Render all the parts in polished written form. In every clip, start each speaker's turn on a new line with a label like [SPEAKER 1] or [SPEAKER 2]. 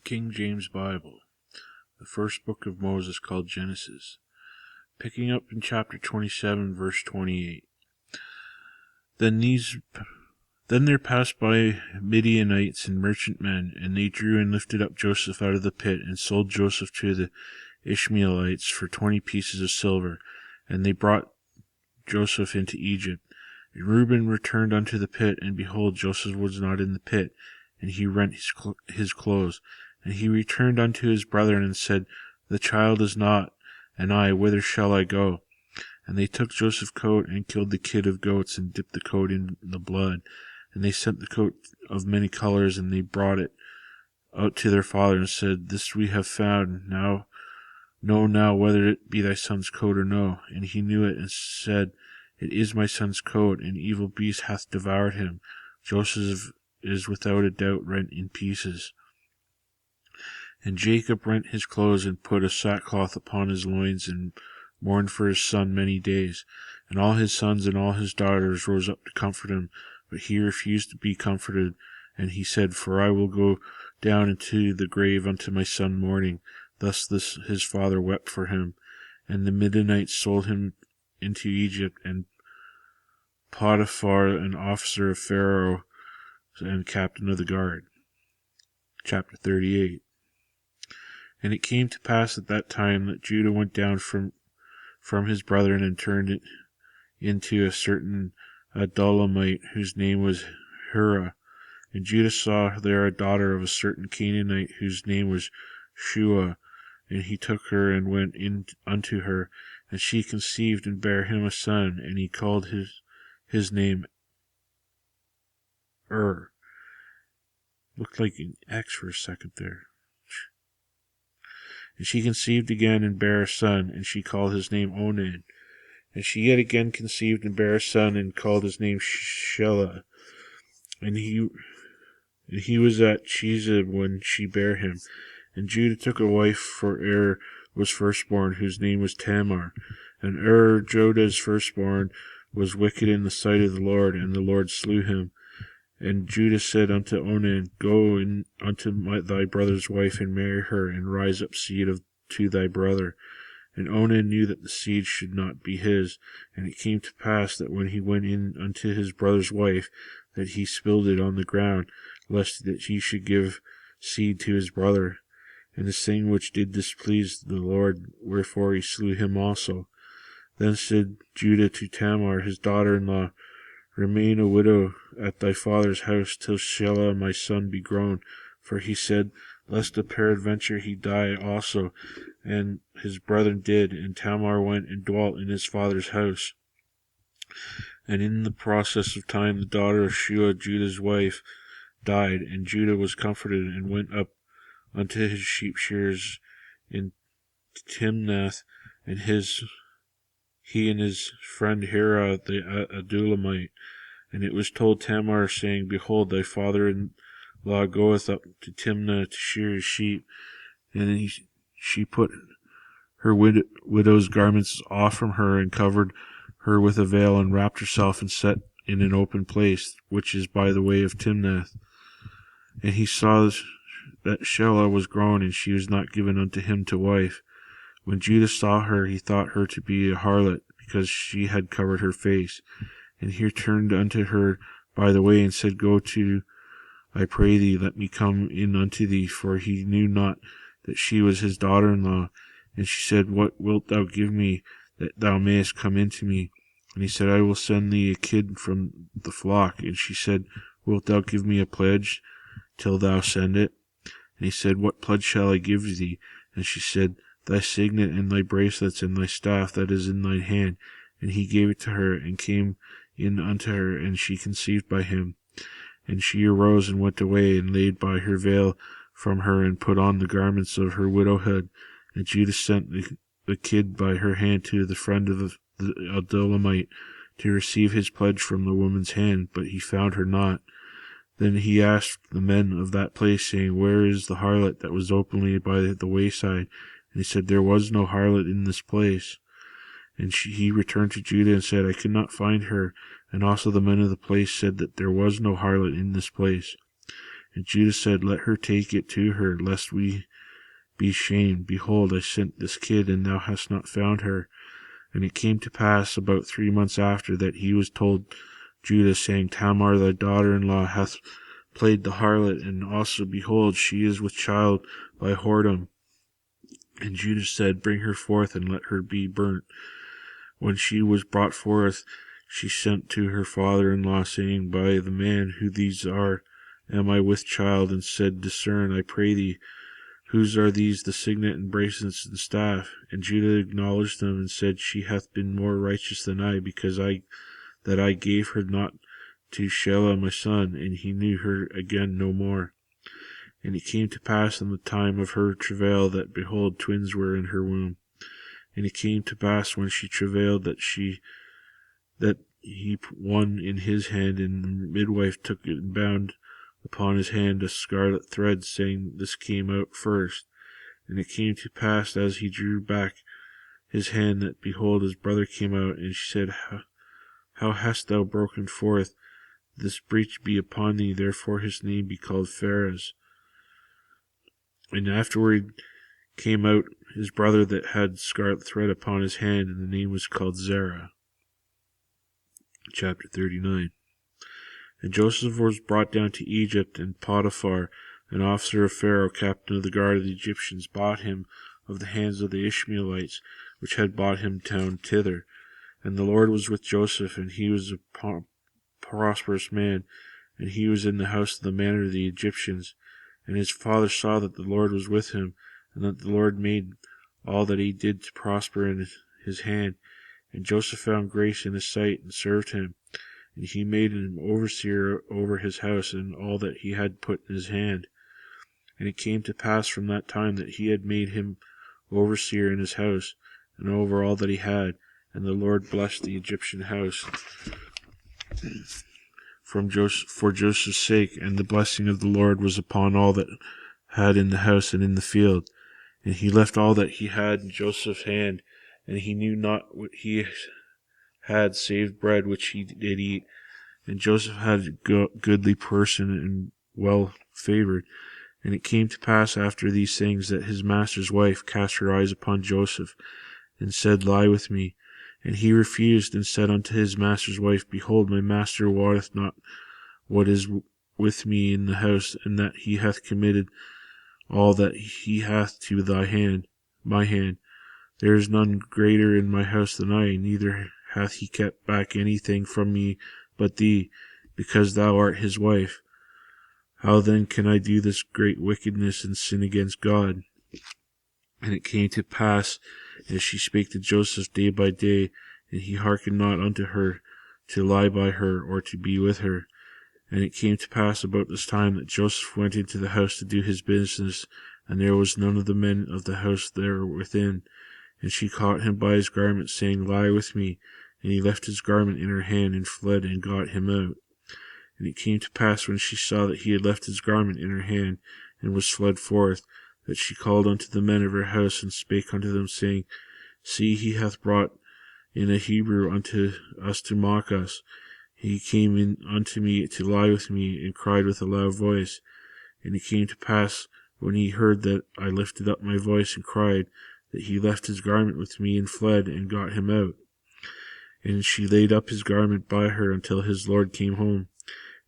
[SPEAKER 1] King James Bible, the first book of Moses called Genesis, picking up in chapter 27, verse 28. Then there passed by Midianites and merchantmen, and they drew and lifted up Joseph out of the pit, and sold Joseph to the Ishmaelites for 20 pieces of silver, and they brought Joseph into Egypt. And Reuben returned unto the pit, and behold, Joseph was not in the pit, and he rent his clothes. And he returned unto his brethren, and said, The child is not, and I, whither shall I go? And they took Joseph's coat, and killed the kid of goats, and dipped the coat in the blood. And they sent the coat of many colors, and they brought it out to their father, and said, This we have found. Know now whether it be thy son's coat or no. And he knew it, and said, It is my son's coat, an evil beast hath devoured him. Joseph is without a doubt rent in pieces. And Jacob rent his clothes, and put a sackcloth upon his loins, and mourned for his son many days. And all his sons and all his daughters rose up to comfort him, but he refused to be comforted. And he said, For I will go down into the grave unto my son mourning. Thus his father wept for him. And the Midianites sold him into Egypt, and Potiphar, an officer of Pharaoh and captain of the guard. Chapter 38. And it came to pass at that time that Judah went down from his brethren, and turned it into a certain Adulamite, whose name was Hurrah. And Judah saw there a daughter of a certain Canaanite, whose name was Shua. And he took her, and went in unto her, and she conceived, and bare him a son, and he called his name Looked like an X for a second there. And she conceived again, and bare a son, and she called his name Onan. And she yet again conceived, and bare a son, and called his name Shelah. And he was at Chezib when she bare him. And Judah took a wife for was firstborn, whose name was Tamar. And Judah's firstborn, was wicked in the sight of the Lord, and the Lord slew him. And Judah said unto Onan, Go in unto thy brother's wife, and marry her, and rise up seed to thy brother. And Onan knew that the seed should not be his. And it came to pass that when he went in unto his brother's wife, that he spilled it on the ground, lest that he should give seed to his brother. And this thing which did displease the Lord, wherefore he slew him also. Then said Judah to Tamar, his daughter-in-law, Remain a widow at thy father's house till Shelah my son be grown. For he said, Lest a peradventure he die also. And his brethren did, and Tamar went and dwelt in his father's house. And in the process of time the daughter of Shua, Judah's wife, died, and Judah was comforted, and went up unto his sheep shearers in Timnath, and he and his friend Hira the Adulamite. And it was told Tamar, saying, Behold, thy father-in-law goeth up to Timnah to shear his sheep. And she put her widow's garments off from her, and covered her with a veil, and wrapped herself, and sat in an open place, which is by the way of Timnath. And he saw that Shelah was grown, and she was not given unto him to wife. When Judah saw her, he thought her to be a harlot, because she had covered her face. And he turned unto her by the way, and said, Go to, I pray thee, let me come in unto thee. For he knew not that she was his daughter-in-law. And she said, What wilt thou give me, that thou mayest come in to me? And he said, I will send thee a kid from the flock. And she said, Wilt thou give me a pledge till thou send it? And he said, What pledge shall I give thee? And she said, Thy signet, and thy bracelets, and thy staff that is in thine hand. And he gave it to her, and came in unto her, and she conceived by him. And she arose, and went away, and laid by her veil from her, and put on the garments of her widowhood. And Judah sent the kid by her hand to the friend of the Adulamite, to receive his pledge from the woman's hand, but he found her not. Then he asked the men of that place, saying, Where is the harlot that was openly by the wayside? And he said, There was no harlot in this place. And he returned to Judah, and said, I could not find her. And also the men of the place said that there was no harlot in this place. And Judah said, Let her take it to her, lest we be shamed. Behold, I sent this kid, and thou hast not found her. And it came to pass about 3 months after that he was told Judah, saying, Tamar thy daughter-in-law hath played the harlot, and also, behold, she is with child by whoredom. And Judah said, Bring her forth, and let her be burnt. When she was brought forth, she sent to her father-in-law, saying, By the man who these are, am I with child? And said, Discern, I pray thee, whose are these, the signet and bracelets and staff? And Judah acknowledged them, and said, She hath been more righteous than I, because I gave her not to Shelah my son. And he knew her again no more. And it came to pass in the time of her travail, that, behold, twins were in her womb. And it came to pass when she travailed, that he one in his hand, and the midwife took it and bound upon his hand a scarlet thread, saying, This came out first. And it came to pass, as he drew back his hand, that, behold, his brother came out. And she said, How hast thou broken forth? This breach be upon thee. Therefore his name be called Pharez. And afterward came out his brother that had scarlet thread upon his hand, and the name was called Zerah. Chapter 39. And Joseph was brought down to Egypt, and Potiphar, an officer of Pharaoh, captain of the guard of the Egyptians, bought him of the hands of the Ishmaelites, which had bought him down thither. And the Lord was with Joseph, and he was a prosperous man, and he was in the house of the man of the Egyptians. And his father saw that the Lord was with him, and that the Lord made all that he did to prosper in his hand. And Joseph found grace in his sight, and served him. And he made him overseer over his house, and all that he had put in his hand. And it came to pass from that time that he had made him overseer in his house, and over all that he had. And the Lord blessed the Egyptian house for Joseph's sake, and the blessing of the Lord was upon all that had in the house and in the field. And he left all that he had in Joseph's hand, and he knew not what he had save bread which he did eat. And Joseph had a goodly person and well favored. And it came to pass after these things that his master's wife cast her eyes upon Joseph, and said, Lie with me. And he refused, and said unto his master's wife, Behold, my master wotteth not what is with me in the house, and that he hath committed all that he hath to my hand. There is none greater in my house than I, neither hath he kept back anything from me but thee, because thou art his wife. How then can I do this great wickedness and sin against God? And it came to pass, as she spake to Joseph day by day, and he hearkened not unto her, to lie by her, or to be with her. And it came to pass about this time that Joseph went into the house to do his business, and there was none of the men of the house there within. And she caught him by his garment, saying, Lie with me. And he left his garment in her hand, and fled, and got him out. And it came to pass, when she saw that he had left his garment in her hand, and was fled forth, that she called unto the men of her house, and spake unto them, saying, See, he hath brought in a Hebrew unto us to mock us. He came in unto me to lie with me, and cried with a loud voice. And it came to pass, when he heard that I lifted up my voice and cried, that he left his garment with me, and fled, and got him out. And she laid up his garment by her until his lord came home.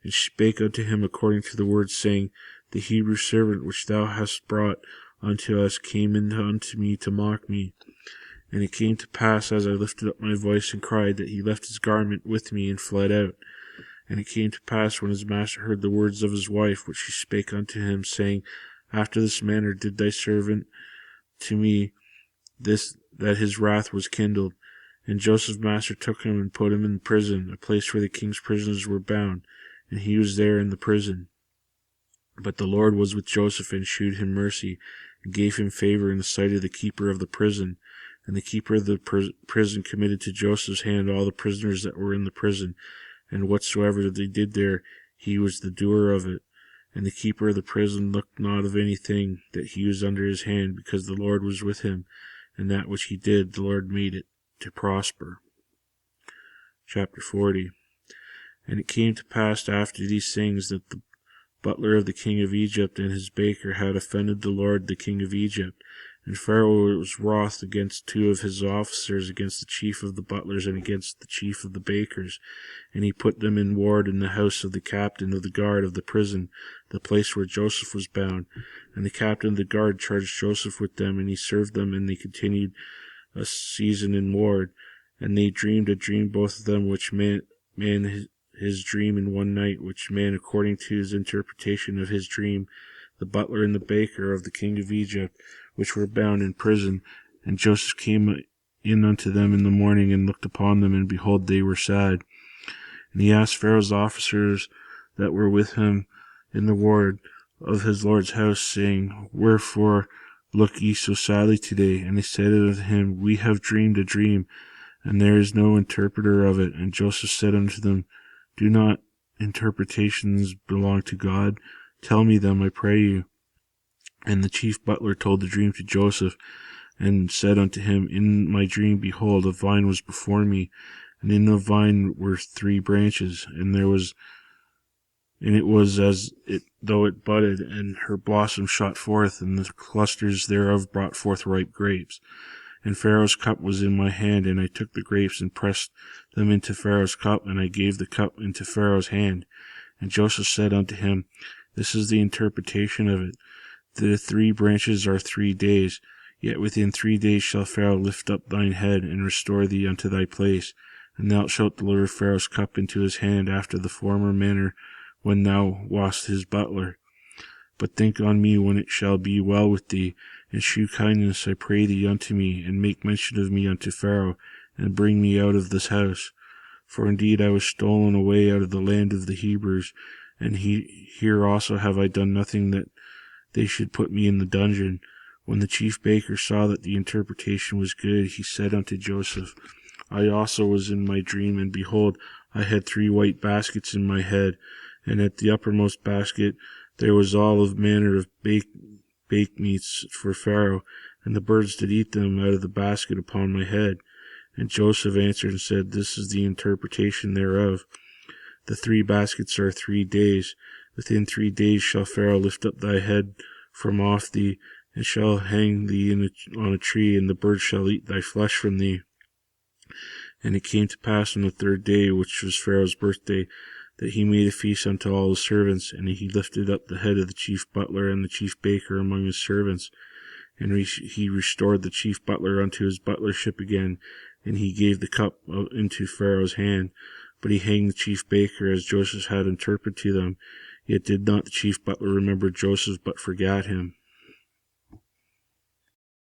[SPEAKER 1] And she spake unto him according to the word, saying, The Hebrew servant which thou hast brought unto us came in unto me to mock me. And it came to pass, as I lifted up my voice and cried, that he left his garment with me, and fled out. And it came to pass, when his master heard the words of his wife, which she spake unto him, saying, After this manner did thy servant to me, that his wrath was kindled. And Joseph's master took him and put him in prison, a place where the king's prisoners were bound, and he was there in the prison. But the Lord was with Joseph, and shewed him mercy, and gave him favor in the sight of the keeper of the prison. And the keeper of the prison committed to Joseph's hand all the prisoners that were in the prison, and whatsoever they did there, he was the doer of it. And the keeper of the prison looked not of anything that he was under his hand, because the Lord was with him, and that which he did, the Lord made it to prosper. Chapter 40. And it came to pass after these things that the butler of the king of Egypt, and his baker had offended the Lord, the king of Egypt. And Pharaoh was wroth against two of his officers, against the chief of the butlers and against the chief of the bakers. And he put them in ward in the house of the captain of the guard of the prison, the place where Joseph was bound. And the captain of the guard charged Joseph with them, and he served them, and they continued a season in ward. And they dreamed a dream, both of them, which man his dream in one night, which man according to his interpretation of his dream, the butler and the baker of the king of Egypt, which were bound in prison. And Joseph came in unto them in the morning, and looked upon them, and behold, they were sad. And he asked Pharaoh's officers that were with him in the ward of his Lord's house, saying, Wherefore look ye so sadly today? And they said unto him, We have dreamed a dream, and there is no interpreter of it. And Joseph said unto them, Do not interpretations belong to God? Tell me them, I pray you. And the chief butler told the dream to Joseph, and said unto him, In my dream, behold, a vine was before me, and in the vine were 3 branches, and it was as though it budded, and her blossoms shot forth, and the clusters thereof brought forth ripe grapes. And Pharaoh's cup was in my hand, and I took the grapes and pressed them into Pharaoh's cup, and I gave the cup into Pharaoh's hand. And Joseph said unto him, This is the interpretation of it. The 3 branches are 3 days, yet within 3 days shall Pharaoh lift up thine head, and restore thee unto thy place. And thou shalt deliver Pharaoh's cup into his hand after the former manner, when thou wast his butler. But think on me when it shall be well with thee, and shew kindness, I pray thee, unto me, and make mention of me unto Pharaoh, and bring me out of this house. For indeed I was stolen away out of the land of the Hebrews, and here also have I done nothing that they should put me in the dungeon. When the chief baker saw that the interpretation was good, he said unto Joseph, I also was in my dream, and behold, I had 3 white baskets in my head, and at the uppermost basket there was all of manner of baked meats for Pharaoh, and the birds did eat them out of the basket upon my head. And Joseph answered and said, This is the interpretation thereof. The 3 baskets are 3 days. Within 3 days shall Pharaoh lift up thy head from off thee, and shall hang thee on a tree, and the birds shall eat thy flesh from thee. And it came to pass on the 3rd day, which was Pharaoh's birthday, that he made a feast unto all his servants, and he lifted up the head of the chief butler and the chief baker among his servants. And he restored the chief butler unto his butlership again, and he gave the cup into Pharaoh's hand. But he hanged the chief baker, as Joseph had interpreted to them. Yet did not the chief butler remember Joseph, but forgat him.